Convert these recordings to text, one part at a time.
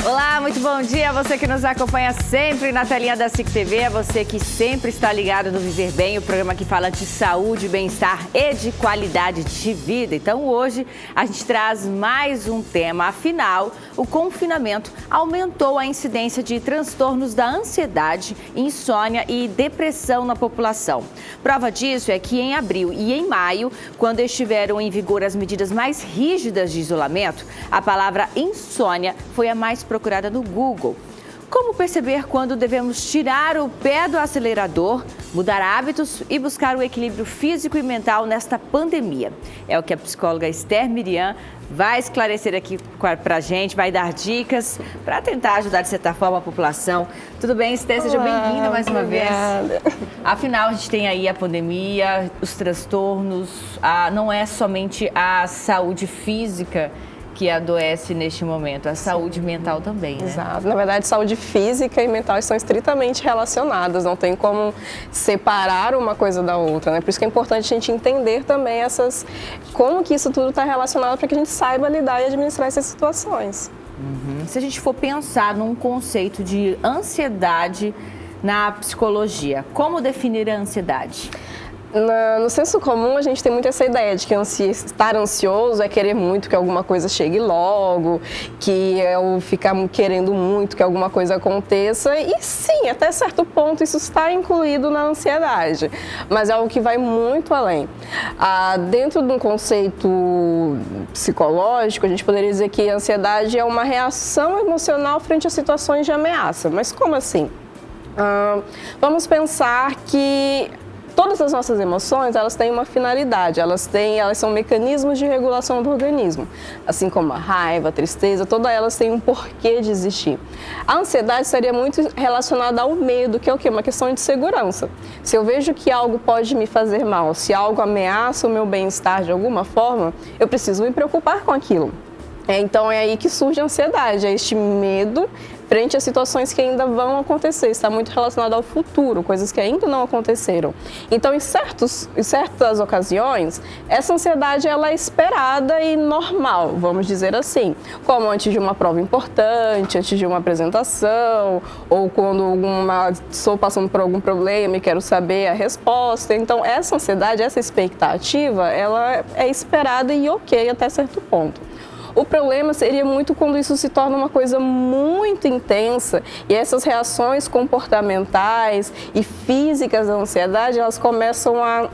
Olá, muito bom dia a você que nos acompanha sempre na telinha da SIC TV, a você que sempre está ligado no Viver Bem, o programa que fala de saúde, bem-estar e de qualidade de vida. Então hoje a gente traz mais um tema, afinal, o confinamento aumentou a incidência de transtornos da ansiedade, insônia e depressão na população. Prova disso é que em abril e em maio, quando estiveram em vigor as medidas mais rígidas de isolamento, a palavra insônia foi a mais procurada no Google. Como perceber quando devemos tirar o pé do acelerador, mudar hábitos e buscar o equilíbrio físico e mental nesta pandemia? É o que a psicóloga Esther Miriam vai esclarecer aqui pra gente, vai dar dicas para tentar ajudar de certa forma a população. Tudo bem, Esther? Seja bem-vinda mais uma vez. Afinal, a gente tem aí a pandemia, os transtornos, não é somente a saúde física que adoece neste momento, a saúde mental também, né? Exato. Na verdade, saúde física e mental estão estritamente relacionadas, não tem como separar uma coisa da outra, né? Por isso que é importante a gente entender também como que isso tudo está relacionado para que a gente saiba lidar e administrar essas situações. Se a gente for pensar num conceito de ansiedade na psicologia, como definir a ansiedade? No senso comum, a gente tem muito essa ideia de que estar ansioso é querer muito que alguma coisa chegue logo, que é o ficar querendo muito que alguma coisa aconteça. E sim, até certo ponto isso está incluído na ansiedade, mas é algo que vai muito além. Dentro de um conceito psicológico, a gente poderia dizer que a ansiedade é uma reação emocional frente a situações de ameaça. Mas como assim? Vamos pensar que todas as nossas emoções, elas têm uma finalidade, elas são mecanismos de regulação do organismo. Assim como a raiva, a tristeza, todas elas têm um porquê de existir. A ansiedade estaria muito relacionada ao medo, que é o quê? Uma questão de segurança. Se eu vejo que algo pode me fazer mal, se algo ameaça o meu bem-estar de alguma forma, eu preciso me preocupar com aquilo. Então é aí que surge a ansiedade, é este medo frente a situações que ainda vão acontecer, está muito relacionado ao futuro, coisas que ainda não aconteceram. Então, em certas ocasiões, essa ansiedade ela é esperada e normal, vamos dizer assim, como antes de uma prova importante, antes de uma apresentação, ou quando estou passando por algum problema e quero saber a resposta. Então, essa ansiedade, essa expectativa, ela é esperada e ok até certo ponto. O problema seria muito quando isso se torna uma coisa muito intensa e essas reações comportamentais e físicas da ansiedade, elas começam a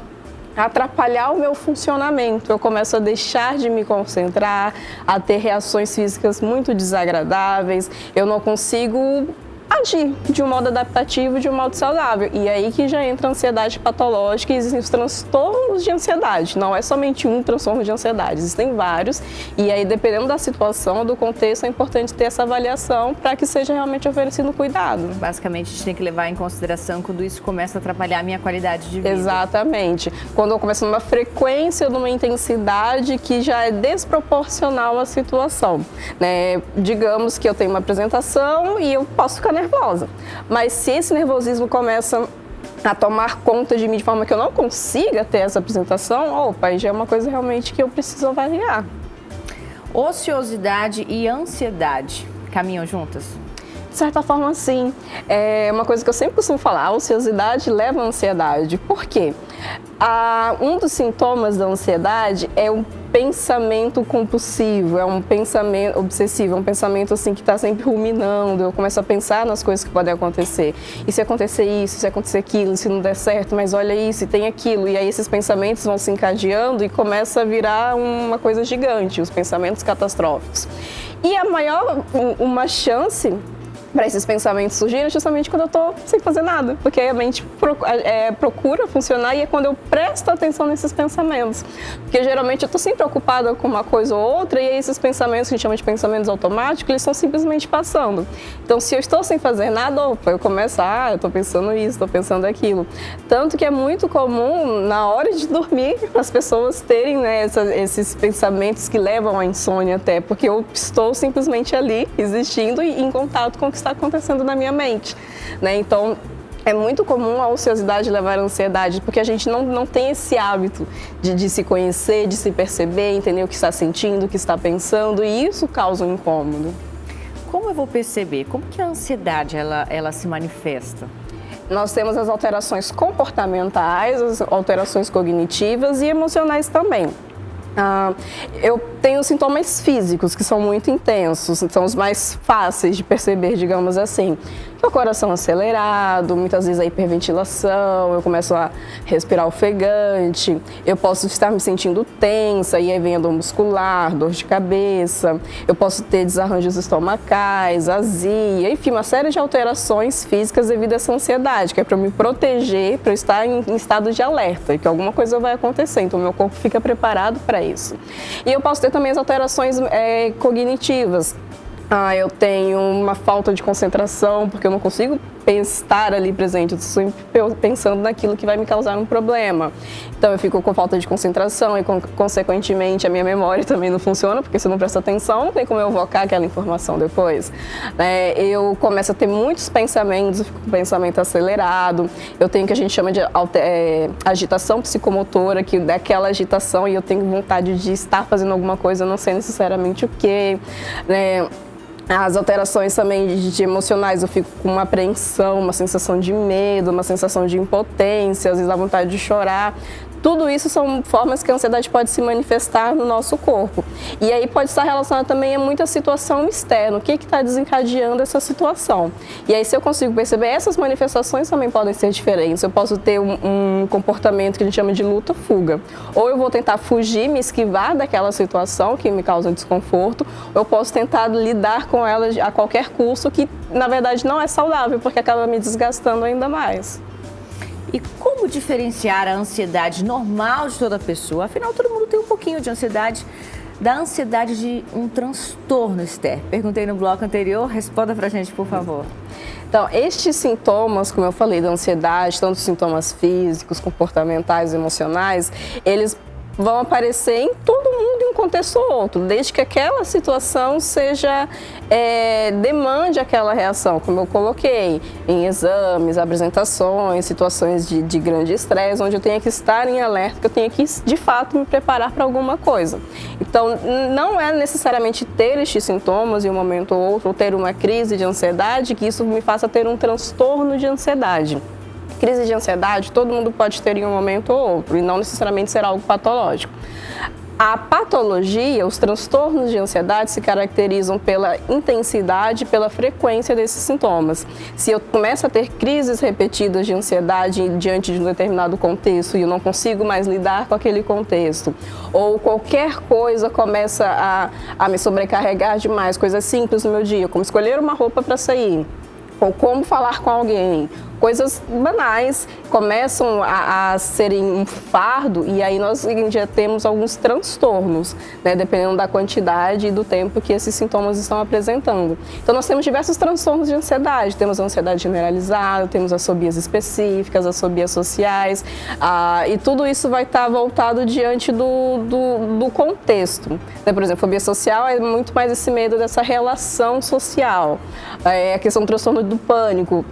atrapalhar o meu funcionamento. Eu começo a deixar de me concentrar, a ter reações físicas muito desagradáveis, eu não consigo agir de um modo adaptativo, de um modo saudável. E aí que já entra a ansiedade patológica e existem os transtornos de ansiedade. Não é somente um transtorno de ansiedade, existem vários. E aí, dependendo da situação, do contexto, é importante ter essa avaliação para que seja realmente oferecido cuidado. Basicamente, a gente tem que levar em consideração quando isso começa a atrapalhar a minha qualidade de vida. Exatamente. Quando eu começo numa frequência, numa intensidade que já é desproporcional à situação, né? Digamos que eu tenho uma apresentação e eu posso ficar nervosa. Mas se esse nervosismo começa a tomar conta de mim de forma que eu não consiga ter essa apresentação, aí já é uma coisa realmente que eu preciso avaliar. Ociosidade e ansiedade caminham juntas? De certa forma, sim. É uma coisa que eu sempre costumo falar, a ociosidade leva à ansiedade. Por quê? Um dos sintomas da ansiedade é um pensamento compulsivo, é um pensamento obsessivo, é um pensamento assim que está sempre ruminando, eu começo a pensar nas coisas que podem acontecer. E se acontecer isso, se acontecer aquilo, se não der certo, mas olha isso, e tem aquilo. E aí esses pensamentos vão se encadeando e começa a virar uma coisa gigante, os pensamentos catastróficos. E uma chance para esses pensamentos surgirem justamente quando eu estou sem fazer nada, porque a mente procura funcionar e é quando eu presto atenção nesses pensamentos, porque geralmente eu estou sempre ocupada com uma coisa ou outra e aí esses pensamentos que a gente chama de pensamentos automáticos, eles estão simplesmente passando. Então, se eu estou sem fazer nada, eu começo, eu estou pensando isso, estou pensando aquilo. Tanto que é muito comum, na hora de dormir, as pessoas terem, né, esses pensamentos que levam à insônia até, porque eu estou simplesmente ali, existindo e em contato com o que está acontecendo na minha mente, né? Então, é muito comum a ociosidade levar à ansiedade, porque a gente não tem esse hábito de se conhecer, de se perceber, entender o que está sentindo, o que está pensando, e isso causa um incômodo. como eu vou perceber? Como que a ansiedade, ela se manifesta? Nós temos as alterações comportamentais, as alterações cognitivas e emocionais também. Eu tenho sintomas físicos que são muito intensos, são os mais fáceis de perceber, digamos assim. O coração acelerado, muitas vezes a hiperventilação, eu começo a respirar ofegante, eu posso estar me sentindo tensa e aí vem a dor muscular, dor de cabeça, eu posso ter desarranjos estomacais, azia, enfim, uma série de alterações físicas devido a essa ansiedade, que é para me proteger, para eu estar em estado de alerta e que alguma coisa vai acontecer, então meu corpo fica preparado para isso. E eu posso ter também as alterações cognitivas. Eu tenho uma falta de concentração, porque eu não consigo estar ali presente, eu estou sempre pensando naquilo que vai me causar um problema. Então eu fico com falta de concentração e, consequentemente, a minha memória também não funciona, porque se eu não presto atenção, não tem como eu evocar aquela informação depois. Eu começo a ter muitos pensamentos, eu fico com o pensamento acelerado, eu tenho o que a gente chama de agitação psicomotora, que dá aquela agitação e eu tenho vontade de estar fazendo alguma coisa, eu não sei necessariamente o quê, As alterações também de emocionais, eu fico com uma apreensão, uma sensação de medo, uma sensação de impotência, às vezes a vontade de chorar. Tudo isso são formas que a ansiedade pode se manifestar no nosso corpo. E aí pode estar relacionado também a muita situação externa, o que está desencadeando essa situação. E aí se eu consigo perceber, essas manifestações também podem ser diferentes. Eu posso ter um comportamento que a gente chama de luta-fuga. Ou eu vou tentar fugir, me esquivar daquela situação que me causa desconforto, ou eu posso tentar lidar com ela a qualquer custo, que na verdade não é saudável, porque acaba me desgastando ainda mais. E como diferenciar a ansiedade normal de toda pessoa? Afinal, todo mundo tem um pouquinho de ansiedade, da ansiedade de um transtorno, Esther. Perguntei no bloco anterior, responda pra gente, por favor. Então, estes sintomas, como eu falei, da ansiedade, tanto sintomas físicos, comportamentais, emocionais, eles vão aparecer em todo mundo em um contexto ou outro, desde que aquela situação demande aquela reação, como eu coloquei, em exames, apresentações, situações de grande estresse, onde eu tenho que estar em alerta, que eu tenho que, de fato, me preparar para alguma coisa. Então, não é necessariamente ter estes sintomas em um momento ou outro, ou ter uma crise de ansiedade, que isso me faça ter um transtorno de ansiedade. Crise de ansiedade todo mundo pode ter em um momento ou outro e não necessariamente ser algo patológico. A patologia, os transtornos de ansiedade se caracterizam pela intensidade e pela frequência desses sintomas. Se eu começo a ter crises repetidas de ansiedade diante de um determinado contexto e eu não consigo mais lidar com aquele contexto, ou qualquer coisa começa a me sobrecarregar demais, coisas simples no meu dia, como escolher uma roupa para sair, ou como falar com alguém, coisas banais começam a serem um fardo e aí nós já temos alguns transtornos, né, dependendo da quantidade e do tempo que esses sintomas estão apresentando. Então nós temos diversos transtornos de ansiedade, temos a ansiedade generalizada, temos as fobias específicas, as fobias sociais, e tudo isso vai estar voltado diante do contexto. Né? Por exemplo, fobia social é muito mais esse medo dessa relação social, a questão do transtorno do pânico.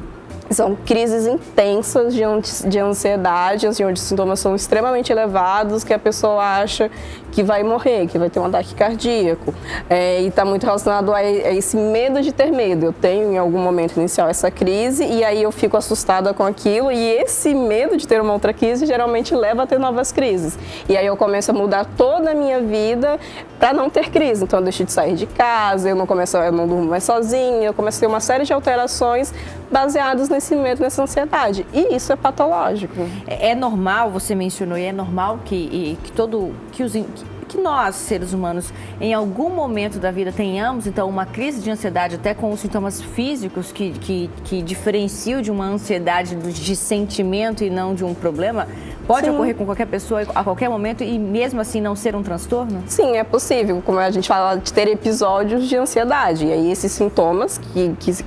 São crises intensas de ansiedade, assim, onde os sintomas são extremamente elevados, que a pessoa acha que vai morrer, que vai ter um ataque cardíaco. E está muito relacionado a esse medo de ter medo. Eu tenho, em algum momento inicial, essa crise e aí eu fico assustada com aquilo e esse medo de ter uma outra crise geralmente leva a ter novas crises. E aí eu começo a mudar toda a minha vida para não ter crise. Então eu deixo de sair de casa, eu não durmo mais sozinha, eu começo a ter uma série de alterações baseadas nesse medo, nessa ansiedade. E isso é patológico. É normal, você mencionou, e é normal que nós, seres humanos, em algum momento da vida tenhamos, então, uma crise de ansiedade, até com os sintomas físicos que diferenciam de uma ansiedade de sentimento e não de um problema? Pode Sim. ocorrer com qualquer pessoa a qualquer momento e mesmo assim não ser um transtorno? Sim, é possível. Como a gente fala, de ter episódios de ansiedade. E aí esses sintomas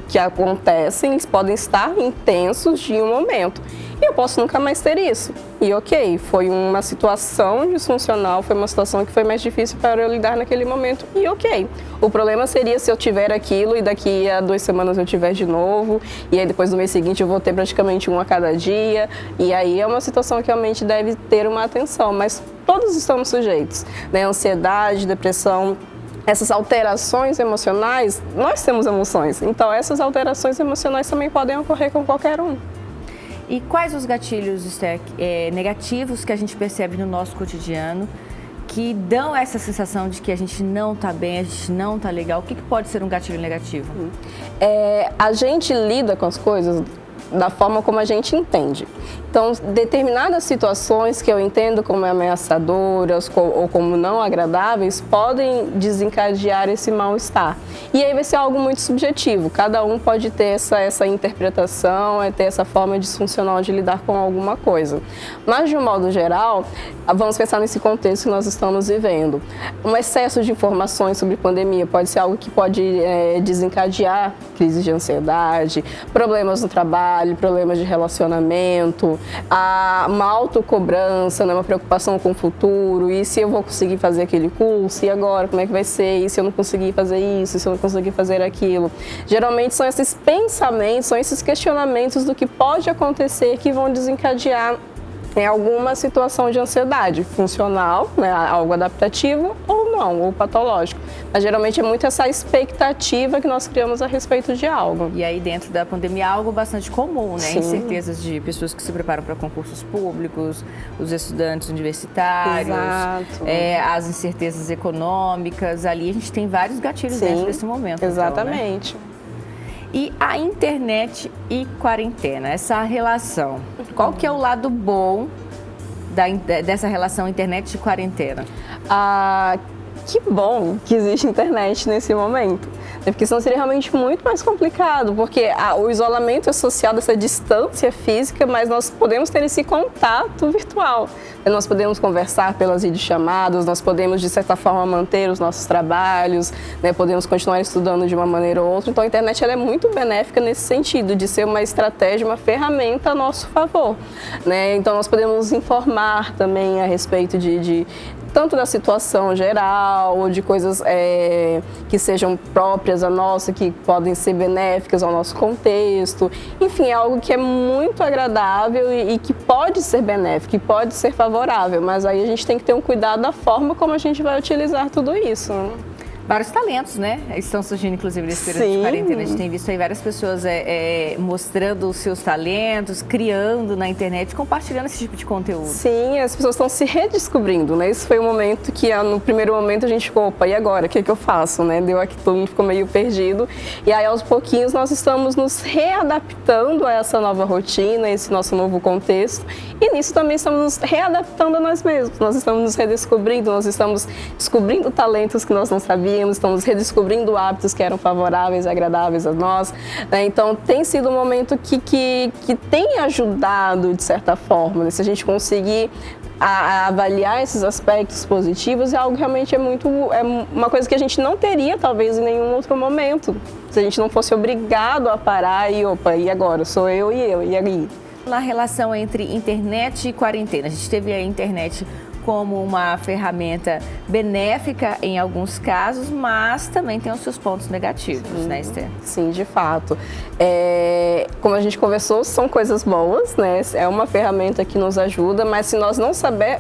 que acontecem, eles podem estar intensos de um momento. E eu posso nunca mais ter isso. E ok, foi uma situação disfuncional, foi uma situação que foi mais difícil para eu lidar naquele momento. E ok. O problema seria se eu tiver aquilo e daqui a 2 semanas eu tiver de novo. E aí depois no mês seguinte eu vou ter praticamente um a cada dia. E aí é uma situação que realmente deve ter uma atenção. Mas todos estamos sujeitos, né? Ansiedade, depressão, essas alterações emocionais, nós temos emoções, então essas alterações emocionais também podem ocorrer com qualquer um. E quais os gatilhos, Esther, negativos que a gente percebe no nosso cotidiano que dão essa sensação de que a gente não está bem, a gente não está legal? O que pode ser um gatilho negativo? A gente lida com as coisas da forma como a gente entende. Então, determinadas situações que eu entendo como ameaçadoras ou como não agradáveis podem desencadear esse mal-estar. E aí vai ser algo muito subjetivo. Cada um pode ter essa interpretação, ter essa forma disfuncional de lidar com alguma coisa. Mas, de um modo geral, vamos pensar nesse contexto que nós estamos vivendo. Um excesso de informações sobre pandemia pode ser algo que pode desencadear crises de ansiedade, problemas no trabalho, problemas de relacionamento, uma autocobrança, né, uma preocupação com o futuro, e se eu vou conseguir fazer aquele curso, e agora, como é que vai ser, e se eu não conseguir fazer isso, e se eu não conseguir fazer aquilo. Geralmente são esses pensamentos, são esses questionamentos do que pode acontecer que vão desencadear alguma situação de ansiedade funcional, né, algo adaptativo ou não, ou patológico. Mas geralmente é muito essa expectativa que nós criamos a respeito de algo. E aí dentro da pandemia é algo bastante comum, né? Sim. Incertezas de pessoas que se preparam para concursos públicos, os estudantes universitários, as incertezas econômicas. Ali a gente tem vários gatilhos dentro desse momento. Exatamente. Então, né? E a internet e quarentena, essa relação, qual que é o lado bom dessa relação internet e quarentena? Que bom que existe internet nesse momento, porque senão seria realmente muito mais complicado, porque o isolamento é social dessa distância física, mas nós podemos ter esse contato virtual. Nós podemos conversar pelas videochamadas, nós podemos, de certa forma, manter os nossos trabalhos, né? Podemos continuar estudando de uma maneira ou outra. Então, a internet ela é muito benéfica nesse sentido, de ser uma estratégia, uma ferramenta a nosso favor, né? Então, nós podemos nos informar também a respeito tanto da situação geral, ou de coisas que sejam próprias a nossa, que podem ser benéficas ao nosso contexto. Enfim, é algo que é muito agradável e que pode ser benéfico, que pode ser favorável, mas aí a gente tem que ter um cuidado da forma como a gente vai utilizar tudo isso. Vários talentos, né? Estão surgindo, inclusive, nesse período de quarentena. A gente tem visto aí várias pessoas mostrando os seus talentos, criando na internet, compartilhando esse tipo de conteúdo. Sim, as pessoas estão se redescobrindo, né? Esse foi um momento que, no primeiro momento, a gente ficou, opa, e agora? O que é que eu faço, né? Deu aqui, todo mundo ficou meio perdido. E aí, aos pouquinhos, nós estamos nos readaptando a essa nova rotina, a esse nosso novo contexto. E nisso também estamos nos readaptando a nós mesmos. Nós estamos nos redescobrindo, nós estamos descobrindo talentos que nós não sabíamos, estamos redescobrindo hábitos que eram favoráveis e agradáveis a nós, né? Então tem sido um momento que tem ajudado de certa forma, né? Se a gente conseguir avaliar esses aspectos positivos, é algo que realmente é uma coisa que a gente não teria talvez em nenhum outro momento, se a gente não fosse obrigado a parar e e agora? Sou eu, e aí? Na relação entre internet e quarentena, a gente teve a internet como uma ferramenta benéfica em alguns casos, mas também tem os seus pontos negativos, né, Esther? Sim, de fato. Como a gente conversou, são coisas boas, né? É uma ferramenta que nos ajuda, mas se nós não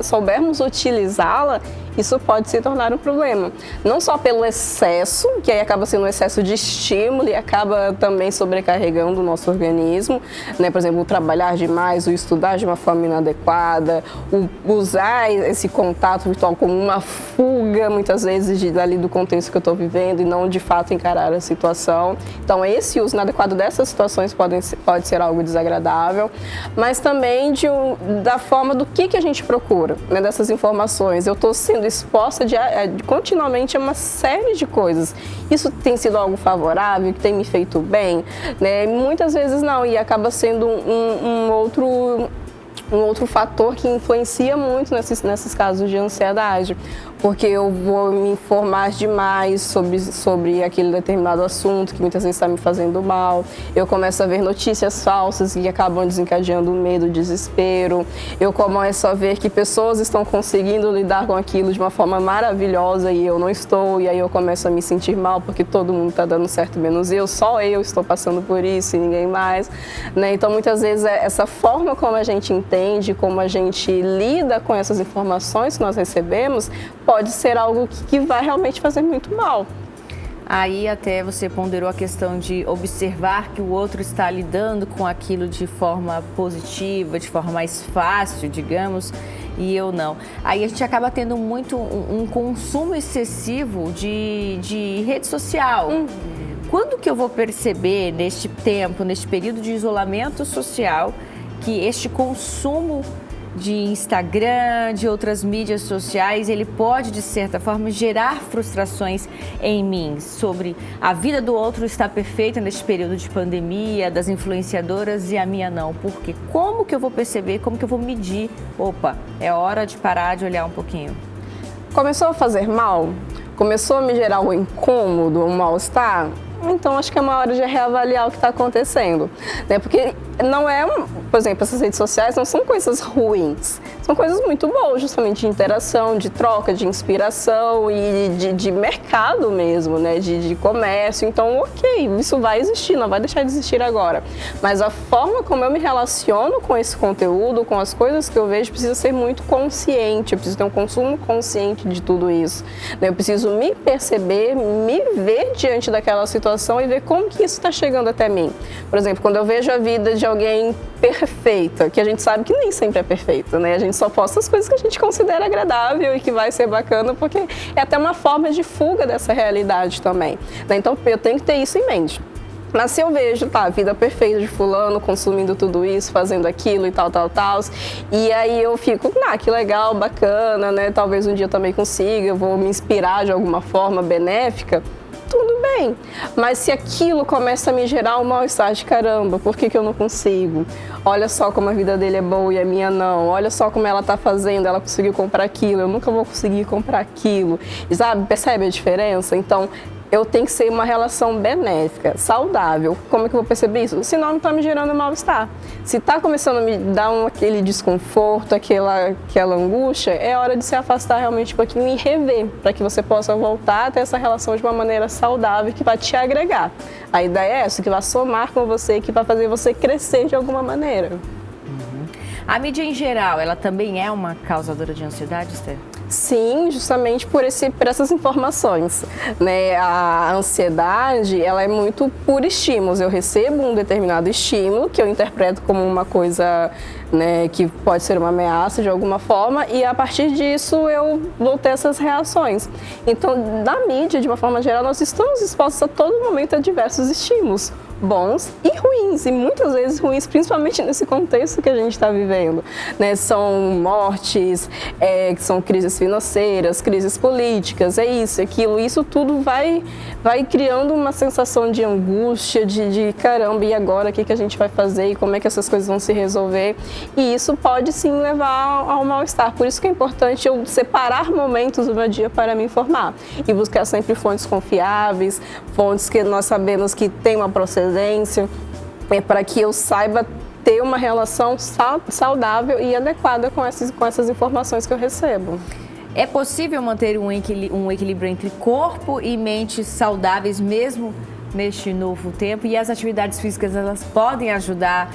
soubermos utilizá-la, isso pode se tornar um problema. Não só pelo excesso, que aí acaba sendo um excesso de estímulo e acaba também sobrecarregando o nosso organismo, né? Por exemplo, o trabalhar demais, o estudar de uma forma inadequada, o usar esse contato virtual como uma fuga, muitas vezes, dali do contexto que eu estou vivendo e não, de fato, encarar a situação. Então, esse uso inadequado dessas situações pode ser algo desagradável, mas também da forma do que a gente procura, né? Dessas informações. Eu estou sendo exposta continuamente a uma série de coisas. Isso tem sido algo favorável, que tem me feito bem, né? Muitas vezes não, e acaba sendo um outro fator que influencia muito nesses casos de ansiedade, porque eu vou me informar demais sobre aquele determinado assunto que muitas vezes está me fazendo mal, eu começo a ver notícias falsas que acabam desencadeando o medo, o desespero, eu começo a ver que pessoas estão conseguindo lidar com aquilo de uma forma maravilhosa e eu não estou, e aí eu começo a me sentir mal porque todo mundo está dando certo menos eu, só eu estou passando por isso e ninguém mais, né? Então muitas vezes essa forma como a gente entende, como a gente lida com essas informações que nós recebemos, pode ser algo que vai realmente fazer muito mal. Aí até você ponderou a questão de observar que o outro está lidando com aquilo de forma positiva, de forma mais fácil, digamos, e eu não. Aí a gente acaba tendo muito um consumo excessivo de rede social. Quando que eu vou perceber neste tempo, neste período de isolamento social, que este consumo de Instagram, de outras mídias sociais, ele pode, de certa forma, gerar frustrações em mim sobre a vida do outro está perfeita neste período de pandemia, das influenciadoras e a minha não? Porque como que eu vou perceber, como que eu vou medir? Opa, é hora de parar de olhar um pouquinho. Começou a fazer mal? Começou a me gerar um incômodo, um mal-estar? Então, acho que é uma hora de reavaliar o que está acontecendo, né? Porque não é, por exemplo, essas redes sociais não são coisas ruins, são coisas muito boas, justamente de interação, de troca, de inspiração e de mercado mesmo, né? De comércio. Então, ok, isso vai existir, não vai deixar de existir agora. Mas a forma como eu me relaciono com esse conteúdo, com as coisas que eu vejo, precisa ser muito consciente, eu preciso ter um consumo consciente de tudo isso, né? Eu preciso me perceber, me ver diante daquela situação e ver como que isso está chegando até mim. Por exemplo, quando eu vejo a vida de alguém perfeita, que a gente sabe que nem sempre é perfeita, né? A gente só posta as coisas que a gente considera agradável e que vai ser bacana, porque é até uma forma de fuga dessa realidade também, né? Então, eu tenho que ter isso em mente. Mas se eu vejo, a vida perfeita de fulano, consumindo tudo isso, fazendo aquilo e tal, e aí eu fico, que legal, bacana, né? Talvez um dia eu também consiga, eu vou me inspirar de alguma forma benéfica, tudo bem, mas se aquilo começa a me gerar um mal-estar de caramba, por que eu não consigo? Olha só como a vida dele é boa e a minha não, olha só como ela está fazendo, ela conseguiu comprar aquilo, eu nunca vou conseguir comprar aquilo, e sabe, percebe a diferença? Então, eu tenho que ser uma relação benéfica, saudável. Como é que eu vou perceber isso? Senão não está me gerando mal-estar. Se está começando a me dar aquele desconforto, aquela angústia, é hora de se afastar realmente um pouquinho e rever, para que você possa voltar a ter essa relação de uma maneira saudável que vai te agregar. A ideia é essa, que vai somar com você, que vai fazer você crescer de alguma maneira. A mídia em geral, ela também é uma causadora de ansiedade, Esther? Sim, justamente por essas informações, né? A ansiedade, ela é muito por estímulos. Eu recebo um determinado estímulo que eu interpreto como uma coisa, né, que pode ser uma ameaça de alguma forma, e a partir disso eu vou ter essas reações. Então, na mídia, de uma forma geral, nós estamos expostos a todo momento a diversos estímulos, bons e ruins, e muitas vezes ruins, principalmente nesse contexto que a gente está vivendo, né? São mortes, são crises financeiras, crises políticas, é isso, aquilo, isso tudo vai criando uma sensação de angústia, de caramba, e agora o que a gente vai fazer e como é que essas coisas vão se resolver, e isso pode sim levar ao mal-estar. Por isso que é importante eu separar momentos do meu dia para me informar e buscar sempre fontes confiáveis, fontes que nós sabemos que tem uma procedência, para que eu saiba ter uma relação saudável e adequada com essas informações que eu recebo. É possível manter um equilíbrio entre corpo e mente saudáveis mesmo neste novo tempo? E as atividades físicas, elas podem ajudar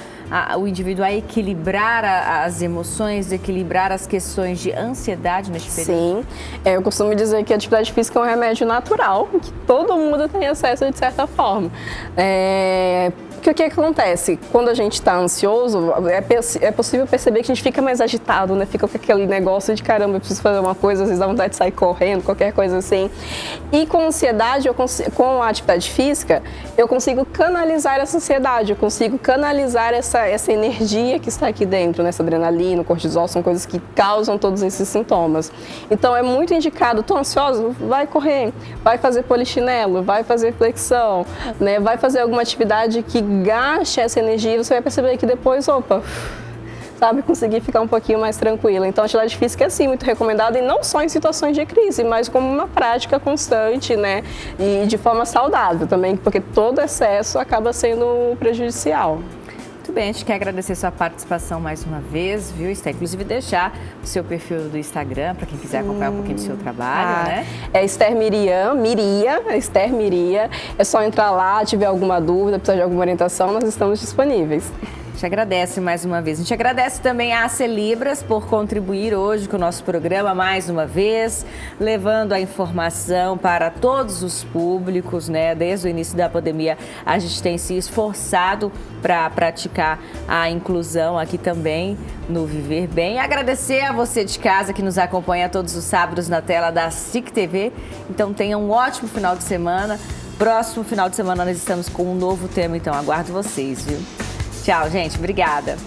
o indivíduo a equilibrar as emoções, equilibrar as questões de ansiedade neste período? Sim, eu costumo dizer que a atividade física é um remédio natural, que todo mundo tem acesso de certa forma. Porque o que acontece? Quando a gente está ansioso, é possível perceber que a gente fica mais agitado, né? Fica com aquele negócio de caramba, eu preciso fazer uma coisa, às vezes dá vontade de sair correndo, qualquer coisa assim. E com ansiedade, com a atividade física, eu consigo canalizar essa ansiedade, eu consigo canalizar essa energia que está aqui dentro, né? Essa adrenalina, o cortisol, são coisas que causam todos esses sintomas. Então é muito indicado, tô ansioso, vai correr, vai fazer polichinelo, vai fazer flexão, né? Vai fazer alguma atividade que gaste essa energia, você vai perceber que depois, sabe, conseguir ficar um pouquinho mais tranquila. Então, a atividade física é sim muito recomendada, e não só em situações de crise, mas como uma prática constante, né, e de forma saudável também, porque todo excesso acaba sendo prejudicial. Muito bem, a gente quer agradecer sua participação mais uma vez, viu, Esther? Inclusive deixar o seu perfil do Instagram para quem quiser acompanhar um pouquinho do seu trabalho, né? É Esther Esther Miria. É só entrar lá, tiver alguma dúvida, precisar de alguma orientação, nós estamos disponíveis. gente agradece mais uma vez. A gente agradece também a AC Libras por contribuir hoje com o nosso programa mais uma vez, levando a informação para todos os públicos, né? Desde o início da pandemia, a gente tem se esforçado para praticar a inclusão aqui também no Viver Bem. Agradecer a você de casa que nos acompanha todos os sábados na tela da SIC TV. Então tenha um ótimo final de semana. Próximo final de semana nós estamos com um novo tema, então aguardo vocês, viu? Tchau, gente. Obrigada.